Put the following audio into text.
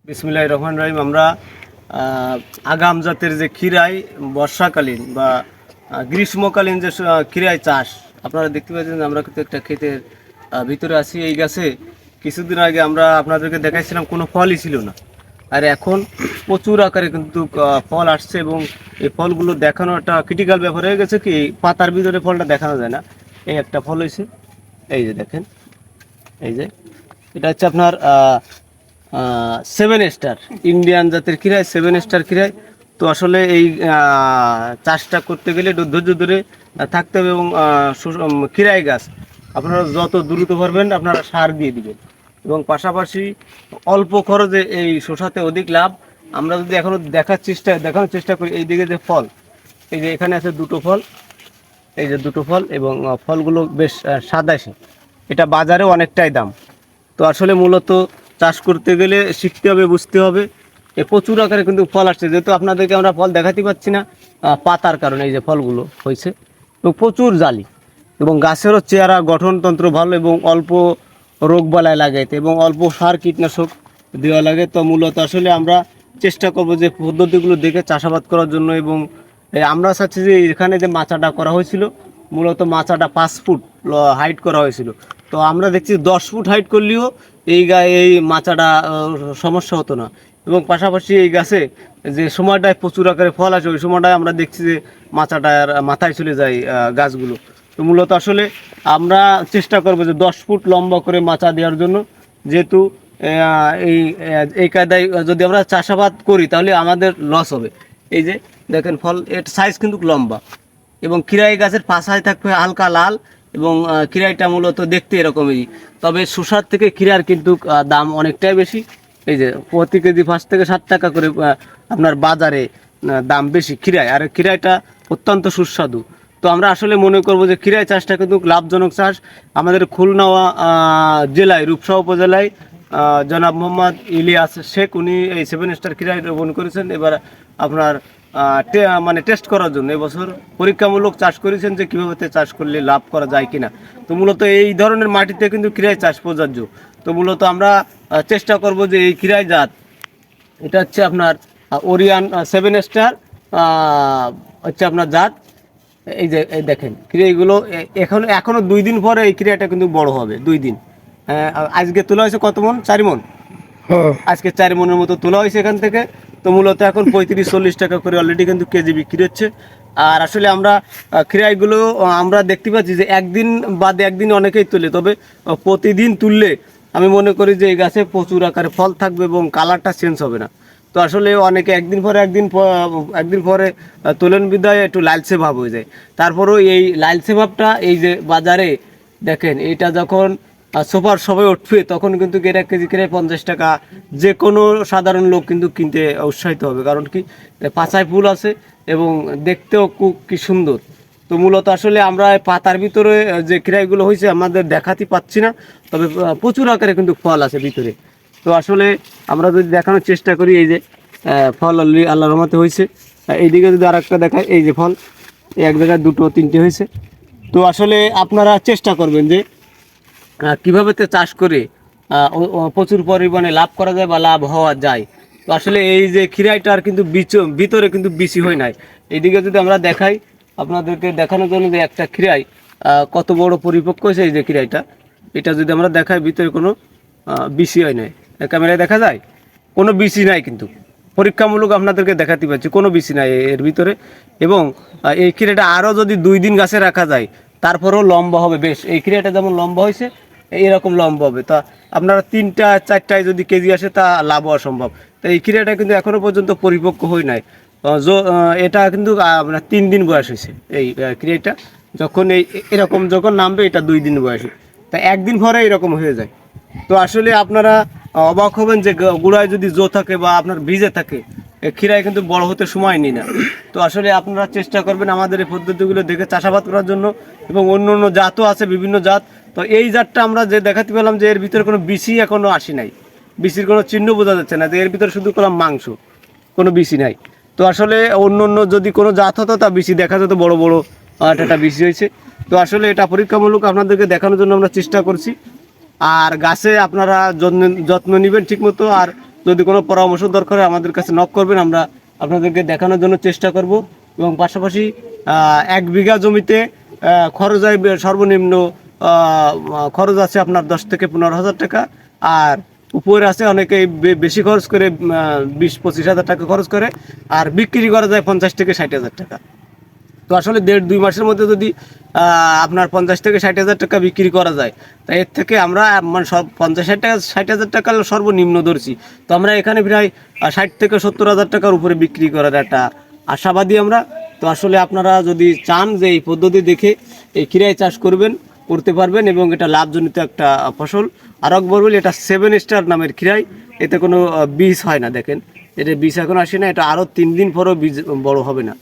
বিসমিল্লাহির রহমানির রহিম। আমরা আগাম জাতের যে খিরাই বর্ষাকালীন বা গ্রীষ্মকালীন যে খিরাই চাষ আপনারা দেখতে পাচ্ছেন, আমরা কিন্তু একটা ক্ষেতের ভিতরে আছি। এই গাছে কিছুদিন আগে আমরা আপনাদেরকে দেখাইছিলাম, কোনো ফলই ছিল না, আর এখন প্রচুর আকারে কিন্তু ফল আসছে এবং এই ফলগুলো দেখানো একটা ক্রিটিক্যাল ব্যাপার হয়ে গেছে। কি পাতার ভিতরে ফলটা দেখানো যায় না। এই একটা ফল হয়েছে, এই যে দেখেন, এই যে এটা হচ্ছে আপনার 7 স্টার ইন্ডিয়ান জাতের খিরাই, 7 স্টার খিরাই। তো আসলে এই চাষটা করতে গেলে একটু ধৈর্য ধরে থাকতে হবে এবং খিরাই গাছ আপনারা যত দ্রুত পারবেন আপনারা সার দিয়ে দিবেন এবং পাশাপাশি অল্প খরচে এই শসাতে অধিক লাভ। আমরা যদি এখনো দেখানোর চেষ্টা করি, এই দিকে যে ফল, এই যে এখানে আছে দুটো ফল, এই যে দুটো ফল এবং ফলগুলো বেশ সাদাসে, এটা বাজারেও অনেকটাই দাম। তো আসলে মূলত চাষ করতে গেলে শিখতে হবে, বুঝতে হবে। প্রচুর আকারে কিন্তু ফল আসছে, যেহেতু আপনাদেরকে আমরা ফল দেখাতে পাচ্ছি না পাতার কারণে। এই যে ফলগুলো হয়েছে এবং প্রচুর জালি এবং গাছেরও চেহারা গঠনতন্ত্র ভালো এবং অল্প রোগ বালাই লাগাইতে এবং অল্প সার কীটনাশক দেওয়া লাগে। তো মূলত আসলে আমরা চেষ্টা করব যে পদ্ধতিগুলো দেখে চাষাবাদ করার জন্য। এবং আমরা চাচ্ছি যে এখানে যে মাচাটা করা হয়েছিল, মূলত মাচাটা 5 ফুট হাইট করা হয়েছিল। তো আমরা দেখছি 10 ফুট হাইট করলেও এই মাচাটা সমস্যা হতো না। এবং পাশাপাশি এই গাছে যে সময়টায় প্রচুর আকারে ফল আসে, ওই সময়টায় আমরা দেখছি যে মাচাটার মাথায় চলে যায় গাছগুলো। তো মূলত আসলে আমরা চেষ্টা করব যে 10 ফুট লম্বা করে মাচা দেওয়ার জন্য, যেহেতু এই এই কায়দায় যদি আমরা চাষাবাদ করি তাহলে আমাদের লস হবে। এই যে দেখেন ফল, এর সাইজ কিন্তু লম্বা এবং খিরাই গাছের পাশায় থাকবে হালকা লাল এবং খিরাইটা মূলত দেখতে এরকমই। তবে শসার থেকে খিরার কিন্তু দাম অনেকটাই বেশি। এই যে প্রতি কেজি 5 থেকে 7 টাকা করে আপনার বাজারে দাম বেশি খিরাই, আর খিরাইটা অত্যন্ত সুস্বাদু। তো আমরা আসলে মনে করব যে খিরাই চাষটা কিন্তু লাভজনক চাষ। আমাদের খুলনা জেলায়, রূপসা উপজেলায় জনাব মোহাম্মদ ইলিয়াস শেখ, উনি এই 7 স্টার খিরাই রোপণ করেছেন। এবার আপনার মানে টেস্ট করার জন্য এবছর পরীক্ষামূলক চাষ করেছেন যে কীভাবে চাষ করলে লাভ করা যায় কিনা। তো মূলত এই ধরনের মাটিতে কিন্তু খিরাই চাষ প্রযোজ্য। তো মূলত আমরা চেষ্টা করব যে এই খিরাই জাত, এটা হচ্ছে আপনার ওরিয়ান 7 স্টার হচ্ছে আপনার জাত। এই যে এই দেখেন খিরাইগুলো এখনো 2 দিন পরে এই খিরাইটা কিন্তু বড় হবে। 2 দিন, আজকে তোলা হয়েছে কত মন? 4 মন। আজকে 4 মনের মতো তোলা হয়েছে এখান থেকে। তো মূলত এখন 35-40 টাকা করে অলরেডি কিন্তু কেজি বিক্রি হচ্ছে। আর আসলে আমরা খিরাইগুলো আমরা দেখতে পাচ্ছি যে একদিন বাদে একদিন অনেকেই তোলে, তবে প্রতিদিন তুললে আমি মনে করি যে এই গাছে প্রচুর আকারে ফল থাকবে এবং কালারটা চেঞ্জ হবে না। তো আসলে অনেকে একদিন পরে তোলেন বিদায় একটু লালচে ভাব হয়ে যায়। তারপরেও এই লালচে ভাবটা এই যে বাজারে দেখেন, এটা যখন সুপার সবাই উঠবে তখন কিন্তু এটা কেজি কিনে 50 টাকা। যে কোনো সাধারণ লোক কিন্তু কিনতে উৎসাহিত হবে, কারণ কি পাচায় ফুল আছে এবং দেখতেও খুব কি সুন্দর। তো মূলত আসলে আমরা পাতার ভিতরে যে খিরাইগুলো হয়েছে আমাদের দেখাতে পাচ্ছি না, তবে প্রচুর আকারে কিন্তু ফল আছে ভিতরে। তো আসলে আমরা যদি দেখানোর চেষ্টা করি, এই যে ফল অলরেডি আল্লাহর রহমতে হয়েছে। এইদিকে যদি আর একটা দেখায়, এই যে ফল এক জায়গায় 2-3টে হয়েছে। তো আসলে আপনারা চেষ্টা করবেন যে কীভাবে চাষ করে প্রচুর পরিমাণে লাভ করা যায় বা লাভ হওয়া যায়। তো আসলে এই যে খিরাইটার কিন্তু ভিতরে কিন্তু বিচি হয় নাই। এইদিকে যদি আমরা দেখাই আপনাদেরকে দেখানোর জন্য যে একটা খিরাই কত বড় পরিপক্ক হয়েছে, এই যে খিরাইটা, এটা যদি আমরা দেখাই ভিতরে কোনো বিচি হয় নাই। ক্যামেরায় দেখা যায় কোনো বিচি নাই, কিন্তু পরীক্ষামূলক আপনাদেরকে দেখাতে পাচ্ছি কোনো বিচি নাই এর ভিতরে। এবং এই খিরাইটা আরও যদি 2 দিন গাছে রাখা যায় তারপরেও লম্বা হবে বেশ। এই খিরাইটা যেমন লম্বা হয়েছে এরকম লম্বা হবে। তা আপনারা 3টা-4টায় যদি কেজি আসে তা লাভ হওয়া সম্ভব। তো এই খিরাইটা কিন্তু এখনও পর্যন্ত পরিপক্ক হয় নাই। এটা কিন্তু আপনার 3 দিন বয়স হয়েছে এই খিরাইটা। যখন এরকম যখন নামবে এটা 2 দিন বয়সে, তা একদিন পরে এরকম হয়ে যায়। তো আসলে আপনারা অবাক হবেন যে গুঁড়ায় যদি জো থাকে বা আপনার ভিজে থাকে, খিরাই কিন্তু বড় হতে সময় নিই না। তো আসলে আপনারা চেষ্টা করবেন আমাদের এই পদ্ধতিগুলো দেখে চাষাবাদ করার জন্য। এবং অন্য অন্য জাতও আছে, বিভিন্ন জাত। তো এই জাতটা আমরা যে দেখাতে পেলাম যে এর ভিতরে কোনো বিচি এখনও আসি নাই, বিচির কোনো চিহ্ন বোঝা যাচ্ছে না, যে এর ভিতরে শুধু কোনো মাংস, কোনো বিচি নাই। তো আসলে অন্য অন্য যদি কোনো জাত হতো তা বিচি দেখা যেত, বড় বড় একটা বিচি হয়েছে। তো আসলে এটা পরীক্ষামূলক আপনাদেরকে দেখানোর জন্য আমরা চেষ্টা করছি। আর গাছে আপনারা যত্ন নেবেন ঠিকমতো। আর যদি কোনো পরামর্শ দরকার হয় আমাদের কাছে নক করবেন, আমরা আপনাদেরকে দেখানোর জন্য চেষ্টা করব। এবং পাশাপাশি 1 বিঘা জমিতে খরচ হয় সর্বনিম্ন খরচ আছে আপনার 10 থেকে 15 হাজার টাকা। আর উপরে আছে অনেকে বেশি খরচ করে 20-25 হাজার টাকা খরচ করে, আর বিক্রি করা যায় 50 থেকে 60 হাজার টাকা। তো আসলে 1.5-2 মাসের মধ্যে যদি আপনার 50 থেকে 60 হাজার টাকা বিক্রি করা যায়, তাই এর থেকে আমরা মানে সব 50 থেকে 60 হাজার টাকা সর্বনিম্ন ধরছি। তো আমরা এখানে প্রায় 60 থেকে 70 হাজার টাকার উপরে বিক্রি করার একটা আশাবাদী আমরা। তো আসলে আপনারা যদি চান যে এই পদ্ধতি দেখে এই খিরাই চাষ করতে পারবেন এবং এটা লাভজনিত একটা ফসল। আর একবার বলি, এটা 7 স্টার নামের খিরাই, এতে কোনো বীজ হয় না। দেখেন, এটা বীজ এখন আসে না, এটা আরও 3 দিন পরেও বীজ বড় হবে না।